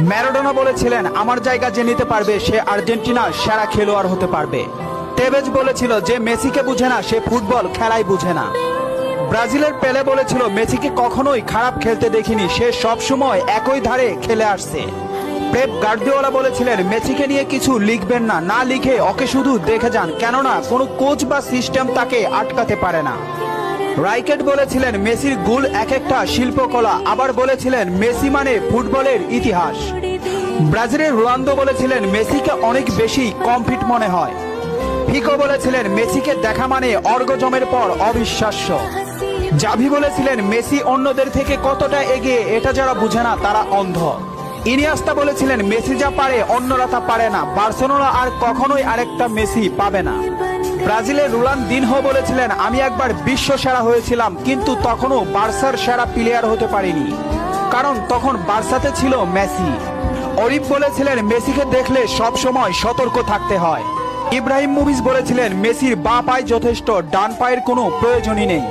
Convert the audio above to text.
Maradona বলেছিলেন, আমার জায়গা যে নিতে পারবে সে আর্জেন্টিনার সেরা খেলোয়াড় হতে পারবে। টেভেজ বলেছিল, যে মেসিকে বুঝে না সে ফুটবল খেলাই বুঝে না। ব্রাজিলের পেলে বলেছিল, মেসিকে কখনোই খারাপ খেলতে দেখিনি, সে সবসময় একই ধারে খেলে আসছে। পেপ গার্দিওলা বলেছিলেন, মেসিকে নিয়ে কিছু লিখবেন না, না লিখে ওকে শুধু দেখে যান, কেননা কোনো কোচ বা সিস্টেম তাকে আটকাতে পারে না। রাইকেট বলেছিলেন, মেসির গোল এক একটা শিল্পকলা, আবার বলেছিলেন মেসি মানে ফুটবলের ইতিহাস। ব্রাজিলের রোনালদো বলেছিলেন, মেসিকে অনেক বেশি কমফিট মনে হয়। ফিকো বলেছিলেন, মেসিকে দেখা মানে অর্গজমের পর অবিশ্বাস্য। জাভি বলেছিলেন, মেসি অন্যদের থেকে কতটা এগিয়ে এটা যারা বুঝে না তারা অন্ধ। ইনিয়েস্তা বলেছিলেন, মেসি যা পারে অন্যরা তা পারে না, বার্সেলোনা আর কখনোই আরেকটা মেসি পাবে না। ব্রাজিলের রোনালদিনহো বলেছিলেন, আমি একবার বিশ্ব সেরা হয়েছিলাম, কিন্তু তখনও বার্সার সেরা প্লেয়ার হতে পারিনি, কারণ তখন বার্সাতে ছিল মেসি। অরিফ বলেছিলেন, মেসিকে দেখলে সব সময় সতর্ক থাকতে হয়। ইব্রাহিমোভিচ বলেছিলেন, মেসির বাঁ পায়ে যথেষ্ট, ডান পায়ের কোনো প্রয়োজনই নেই।